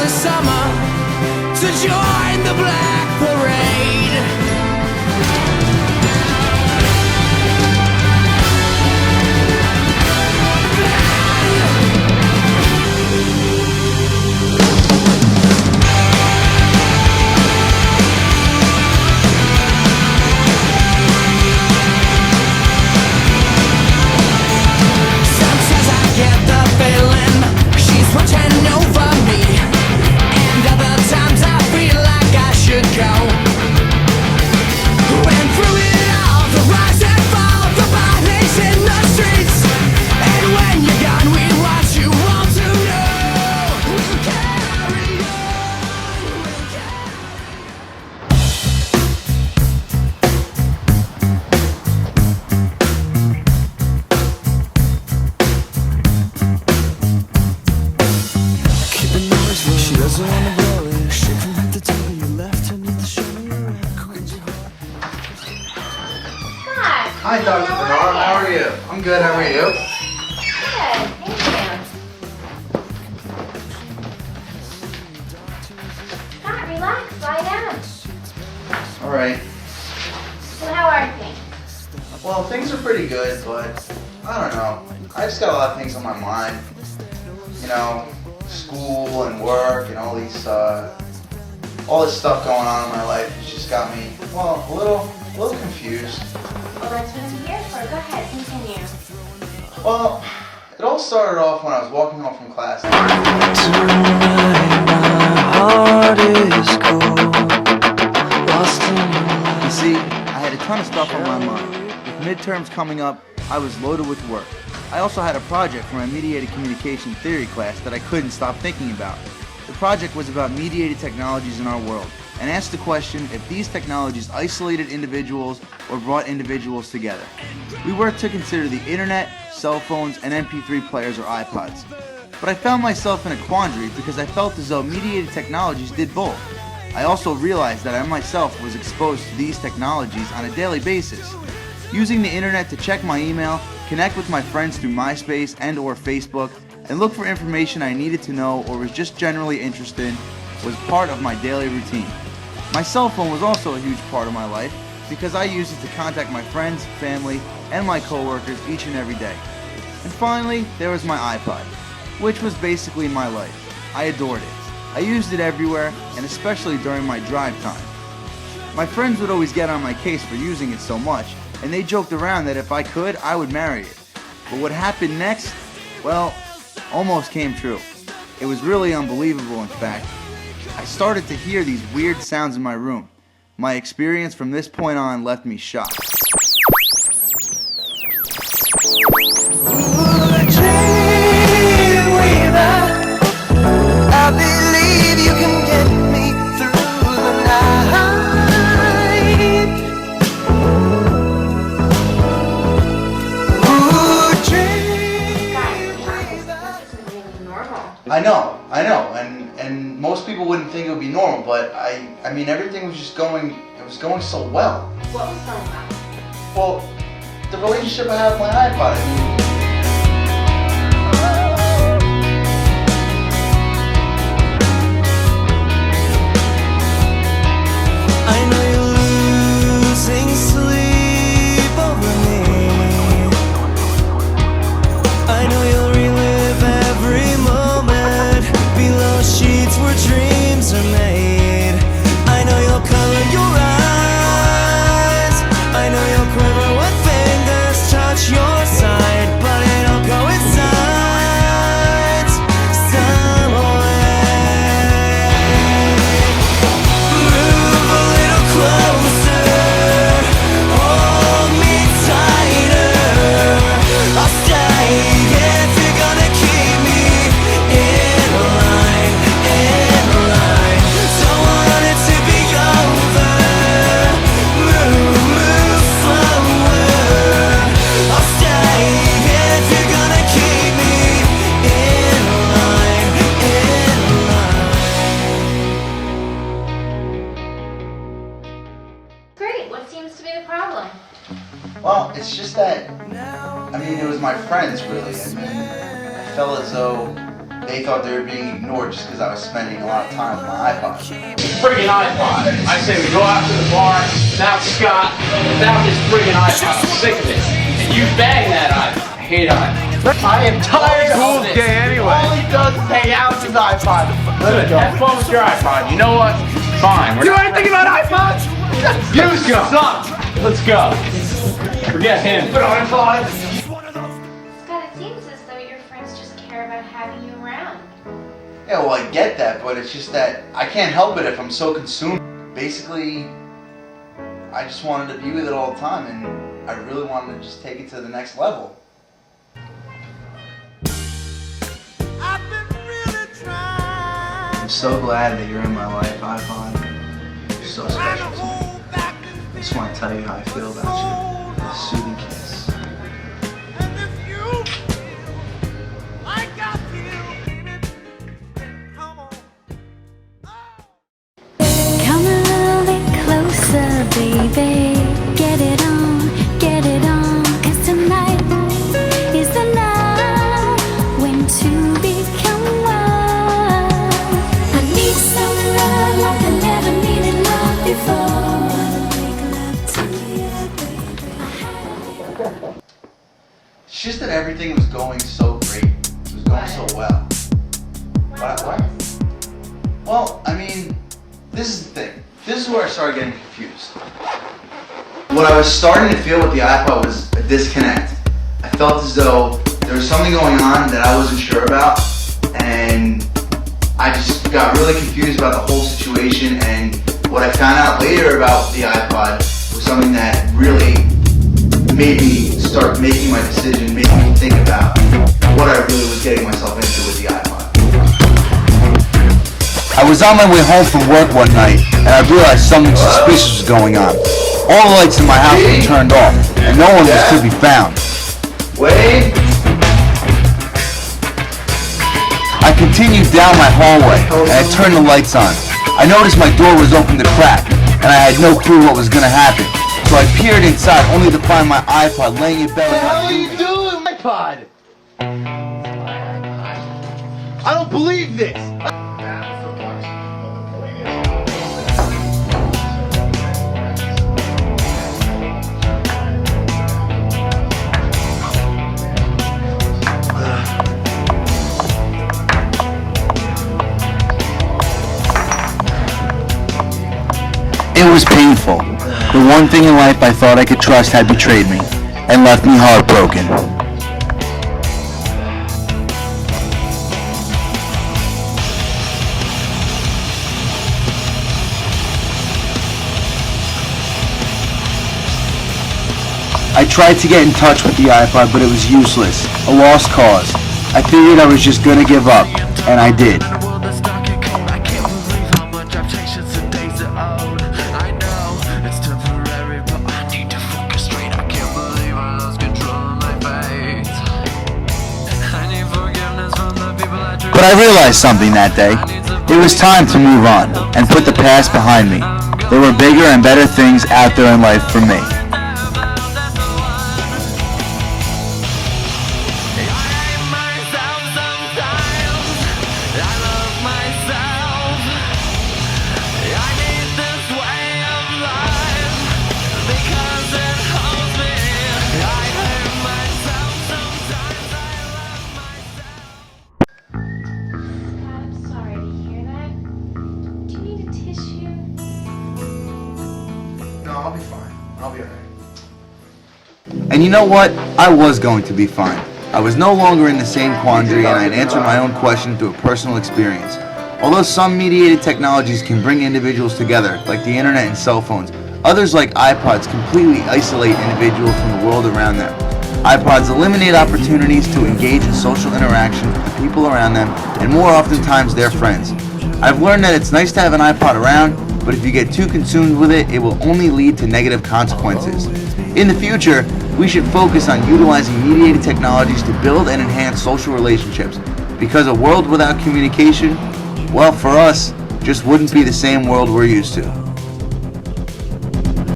the summer to join the black parade. Hi, Dr. Bernard. How are you? I'm good. How are you? Good. Thank you. Scott, relax. Lie down. All right. So how are things? Well, things are pretty good, but I don't know. I just got a lot of things on my mind. You know, school and work and all this stuff going on in my life. It's just got me, well, a little confused. Well, that's what I'm here for. Go ahead, continue. Well, it all started off when I was walking home from class. You see, I had a ton of stuff on my mind. With midterms coming up, I was loaded with work. I also had a project for my mediated communication theory class that I couldn't stop thinking about. The project was about mediated technologies in our world, and asked the question if these technologies isolated individuals or brought individuals together. We were to consider the internet, cell phones, and MP3 players or iPods. But I found myself in a quandary because I felt as though mediated technologies did both. I also realized that I myself was exposed to these technologies on a daily basis. Using the internet to check my email, connect with my friends through MySpace and or Facebook, and look for information I needed to know or was just generally interested in was part of my daily routine. My cell phone was also a huge part of my life because I used it to contact my friends, family, and my coworkers each and every day. And finally, there was my iPod, which was basically my life. I adored it. I used it everywhere, and especially during my drive time. My friends would always get on my case for using it so much, and they joked around that if I could, I would marry it. But what happened next, well, almost came true. It was really unbelievable, in fact. I started to hear these weird sounds in my room. My experience from this point on left me shocked. I believe you can get me through the night. Ooh, dream. This is really normal. I know, and most people wouldn't think it would be normal, but I mean everything was just going, it was going so well. What was going on? Well, the relationship I had with my iPod, I mean, I know you're losing sleep over me. I know you'll relive every moment below sheets where dreams are made. I know you'll color your eyes. I know you'll quiver when fingers touch your side, but it'll go inside some way. Move a little closer, hold me tighter. I'll stay if you're gonna keep me in line, in line. Don't want it to be over. Move slower. I'll stay if you're gonna keep me in line, in line. Great. What seems to be the problem? well, it's just that, I mean, it was my friends really. I mean, I felt as though they thought they were being ignored just because I was spending a lot of time on my iPod. Friggin' iPod. I say we go out to the bar without Scott, without this friggin' iPod. I'm sick of it. And you bang that iPod. I hate iPod. I am tired of this. Anyway. All he does is hang out with his iPod. Good. Have fun with your iPod. You know what? Fine. You know anything about iPods? Let's go. Let's go. Forget him. Put on iPod. Scott, it seems as though your friends just care about having you around. Yeah, well, I get that, but it's just that I can't help it if I'm so consumed. Basically, I just wanted to be with it all the time, and I really wanted to just take it to the next level. I'm so glad that you're in my life, iPod. You're so special to me. I just want to tell you how I feel about you. A soothing kiss. Come a little bit closer, baby. Get it on, 'cause tonight is the night when two become one. I need some love like I never needed love before. Make love to you, baby. It's just that everything was going so great. It was going so well. What? Well, I mean, this is the thing. This is where I started getting confused. What I was starting to feel with the iPod was a disconnect. I felt as though there was something going on that I wasn't sure about, and I just got really confused about the whole situation, and what I found out later about the iPod was something that really made me start making my decision, made me think about what I really was getting myself into with the iPod. I was on my way home from work one night, and I realized something suspicious was going on. All the lights in my house were turned off, and no one was to be found. Wait. I continued down my hallway, and I turned the lights on. I noticed my door was open to crack, and I had no clue what was going to happen. So I peered inside, only to find my iPod laying in bed. What the hell are you doing, my iPod? I don't believe this. It was painful. The one thing in life I thought I could trust had betrayed me and left me heartbroken. I tried to get in touch with the iPod, but it was useless. A lost cause. I figured I was just gonna give up, and I did. But I realized something that day. It was time to move on and put the past behind me. There were bigger and better things out there in life for me. I'm sorry to hear that. Do you need a tissue? No, I'll be fine. I'll be alright. And you know what? I was going to be fine. I was no longer in the same quandary, and I had answered my own question through a personal experience. Although some mediated technologies can bring individuals together, like the internet and cell phones, others like iPods completely isolate individuals from the world around them. iPods eliminate opportunities to engage in social interaction with the people around them, and more oftentimes their friends. I've learned that it's nice to have an iPod around, but if you get too consumed with it, it will only lead to negative consequences. In the future, we should focus on utilizing mediated technologies to build and enhance social relationships, because a world without communication, well, for us, just wouldn't be the same world we're used to.